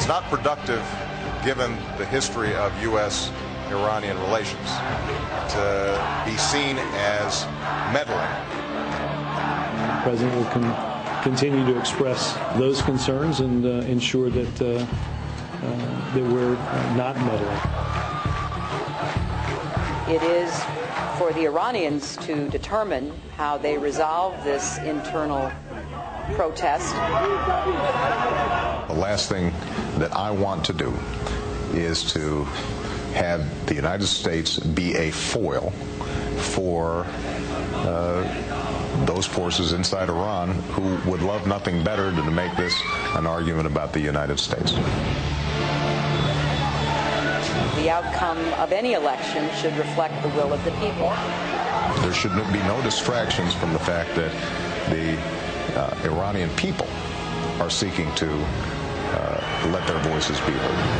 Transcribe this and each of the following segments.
It's not productive, given the history of U.S.-Iranian relations, to be seen as meddling. The President will continue to express those concerns and ensure that we're not meddling. It is for the Iranians to determine how they resolve this internal protest. The last thing that I want to do is to have the United States be a foil for those forces inside Iran who would love nothing better than to make this an argument about the United States. The outcome of any election should reflect the will of the people. There should be no distractions from the fact that the Iranian people are seeking to let their voices be heard.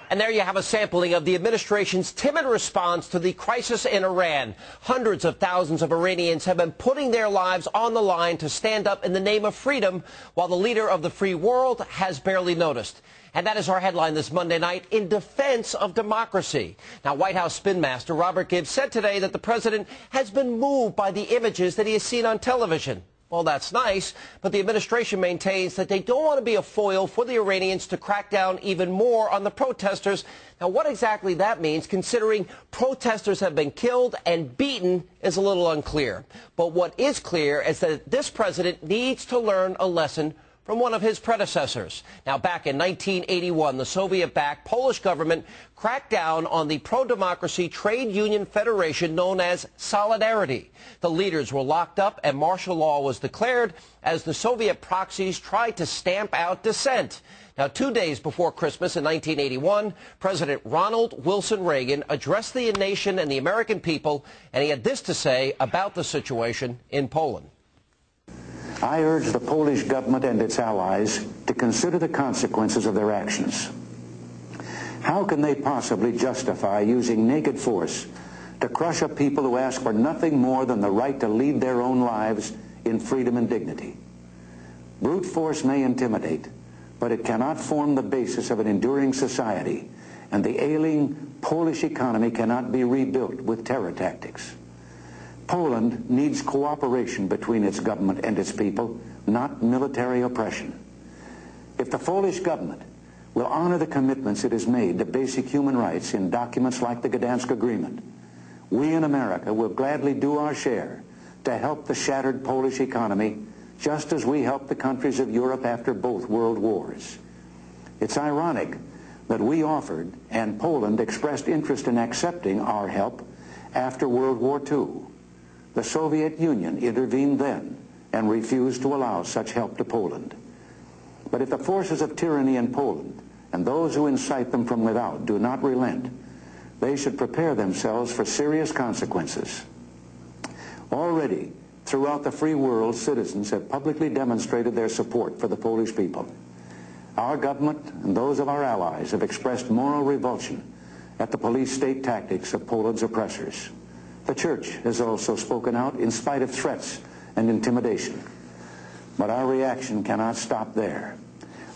And there you have a sampling of the administration's timid response to the crisis in Iran. Hundreds of thousands of Iranians have been putting their lives on the line to stand up in the name of freedom, while the leader of the free world has barely noticed. And that is our headline this Monday night, in defense of democracy. Now, White House spin master Robert Gibbs said today that the president has been moved by the images that he has seen on television. Well, that's nice, but the administration maintains that they don't want to be a foil for the Iranians to crack down even more on the protesters. Now, what exactly that means, considering protesters have been killed and beaten, is a little unclear. But what is clear is that this president needs to learn a lesson from one of his predecessors. Now, back in 1981, the Soviet-backed Polish government cracked down on the pro-democracy trade union federation known as Solidarity. The leaders were locked up and martial law was declared as the Soviet proxies tried to stamp out dissent. Now, 2 days before Christmas in 1981, President Ronald Wilson Reagan addressed the nation and the American people, and he had this to say about the situation in Poland. I urge the Polish government and its allies to consider the consequences of their actions. How can they possibly justify using naked force to crush a people who ask for nothing more than the right to lead their own lives in freedom and dignity? Brute force may intimidate, but it cannot form the basis of an enduring society, and the ailing Polish economy cannot be rebuilt with terror tactics. Poland needs cooperation between its government and its people, not military oppression. If the Polish government will honor the commitments it has made to basic human rights in documents like the Gdansk Agreement, we in America will gladly do our share to help the shattered Polish economy, just as we helped the countries of Europe after both world wars. It's ironic that we offered and Poland expressed interest in accepting our help after World War II. The Soviet Union intervened then and refused to allow such help to Poland. But if the forces of tyranny in Poland and those who incite them from without do not relent, they should prepare themselves for serious consequences. Already, throughout the free world, citizens have publicly demonstrated their support for the Polish people. Our government and those of our allies have expressed moral revulsion at the police state tactics of Poland's oppressors. The Church has also spoken out in spite of threats and intimidation. But our reaction cannot stop there.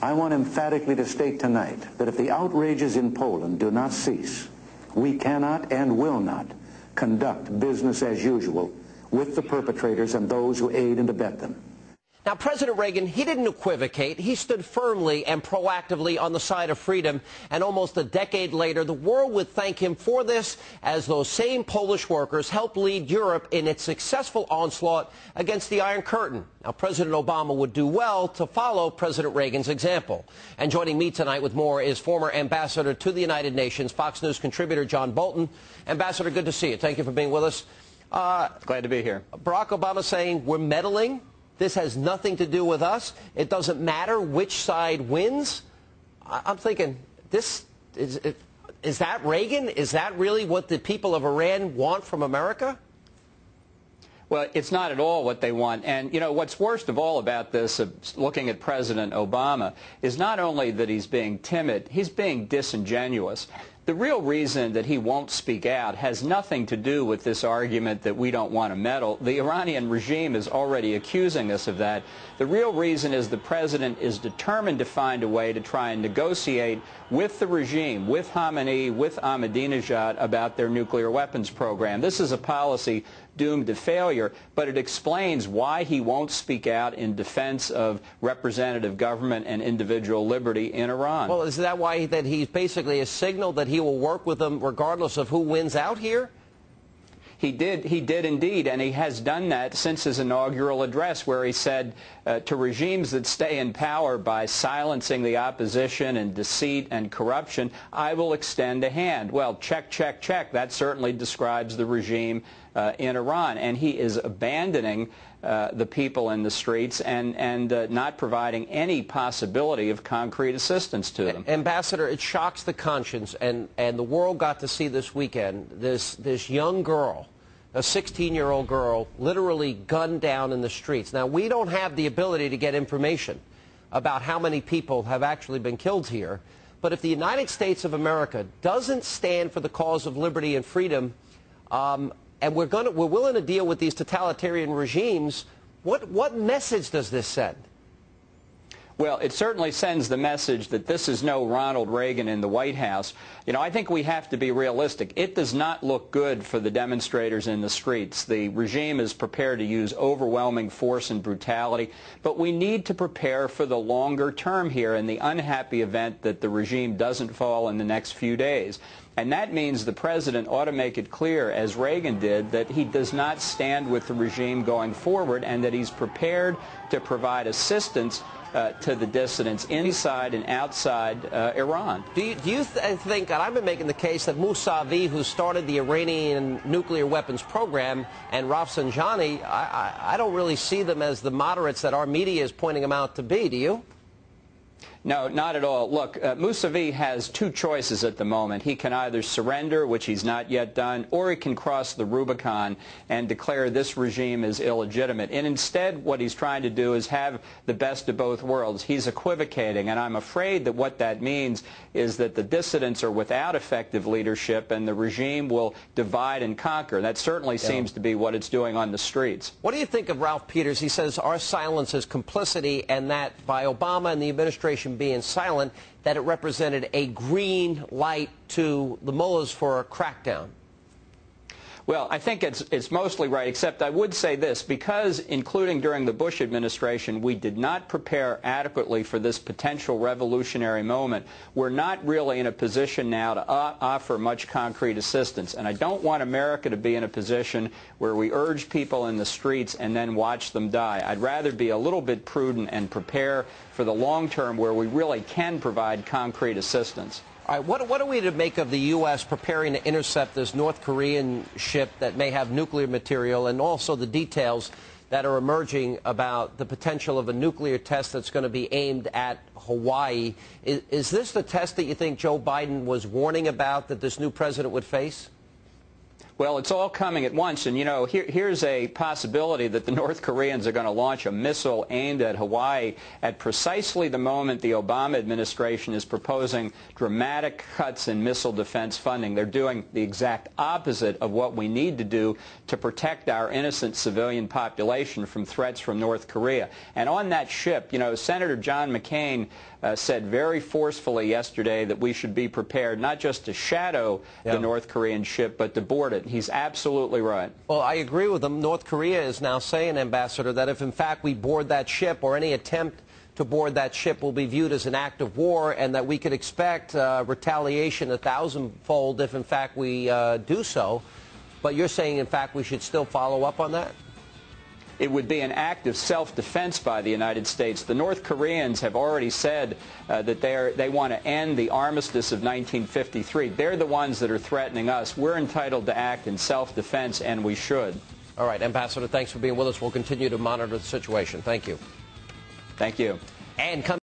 I want emphatically to state tonight that if the outrages in Poland do not cease, we cannot and will not conduct business as usual with the perpetrators and those who aid and abet them. Now, President Reagan, he didn't equivocate. He stood firmly and proactively on the side of freedom. And almost a decade later, the world would thank him for this, as those same Polish workers helped lead Europe in its successful onslaught against the Iron Curtain. Now, President Obama would do well to follow President Reagan's example. And joining me tonight with more is former ambassador to the United Nations, Fox News contributor John Bolton. Ambassador, good to see you. Thank you for being with us. Glad to be here. Barack Obama saying we're meddling. This has nothing to do with us. It doesn't matter which side wins. I'm thinking, is that Reagan? Is that really what the people of Iran want from America? Well, it's not at all what they want. And, you know, what's worst of all about this, looking at President Obama, is not only that he's being timid, he's being disingenuous. The real reason that he won't speak out has nothing to do with this argument that we don't want to meddle. The Iranian regime is already accusing us of that. The real reason is the president is determined to find a way to try and negotiate with the regime, with Khamenei, with Ahmadinejad about their nuclear weapons program. This is a policy doomed to failure, but it explains why he won't speak out in defense of representative government and individual liberty in Iran. Well, is that why that he basically has signaled that he will work with them regardless of who wins out here? He did indeed, and he has done that since his inaugural address, where he said to regimes that stay in power by silencing the opposition and deceit and corruption, I will extend a hand. Well, check, check, check. That certainly describes the regime in Iran, and he is abandoning the people in the streets and not providing any possibility of concrete assistance to them. Ambassador, it shocks the conscience, and the world got to see this weekend this young girl, a 16-year-old girl, literally gunned down in the streets. Now, we don't have the ability to get information about how many people have actually been killed here, but if the United States of America doesn't stand for the cause of liberty and freedom, and we're willing to deal with these totalitarian regimes, what message does this send? Well, it certainly sends the message that this is no Ronald Reagan in the White House. You know, I think we have to be realistic. It does not look good for the demonstrators in the streets. The regime is prepared to use overwhelming force and brutality, but we need to prepare for the longer term here in the unhappy event that the regime doesn't fall in the next few days. And that means the president ought to make it clear, as Reagan did, that he does not stand with the regime going forward and that he's prepared to provide assistance to the dissidents inside and outside Iran. Do you think, and I've been making the case that Mousavi, who started the Iranian nuclear weapons program, and Rafsanjani, I don't really see them as the moderates that our media is pointing them out to be, do you? No, not at all. Look, Mousavi has two choices at the moment. He can either surrender, which he's not yet done, or he can cross the Rubicon and declare this regime is illegitimate. And instead, what he's trying to do is have the best of both worlds. He's equivocating, and I'm afraid that what that means is that the dissidents are without effective leadership and the regime will divide and conquer. That certainly seems to be what it's doing on the streets. What do you think of Ralph Peters? He says our silence is complicity, and that by Obama and the administration being silent, that it represented a green light to the mullahs for a crackdown. Well, I think it's mostly right, except I would say this, because including during the Bush administration, we did not prepare adequately for this potential revolutionary moment. We're not really in a position now to offer much concrete assistance. And I don't want America to be in a position where we urge people in the streets and then watch them die. I'd rather be a little bit prudent and prepare for the long term where we really can provide concrete assistance. All right, what are we to make of the U.S. preparing to intercept this North Korean ship that may have nuclear material, and also the details that are emerging about the potential of a nuclear test that's going to be aimed at Hawaii? Is this the test that you think Joe Biden was warning about that this new president would face? Well, it's all coming at once, and, you know, here's a possibility that the North Koreans are going to launch a missile aimed at Hawaii at precisely the moment the Obama administration is proposing dramatic cuts in missile defense funding. They're doing the exact opposite of what we need to do to protect our innocent civilian population from threats from North Korea. And on that ship, you know, Senator John McCain said very forcefully yesterday that we should be prepared not just to shadow the North Korean ship, but to board it. He's absolutely right. Well, I agree with him. North Korea is now saying, Ambassador, that if in fact we board that ship, or any attempt to board that ship will be viewed as an act of war, and that we could expect retaliation 1,000-fold if in fact we do so. But you're saying in fact we should still follow up on that? It would be an act of self-defense by the United States. The North Koreans have already said that they want to end the armistice of 1953. They're the ones that are threatening us. We're entitled to act in self-defense, and we should. All right, Ambassador, thanks for being with us. We'll continue to monitor the situation. Thank you. Thank you. And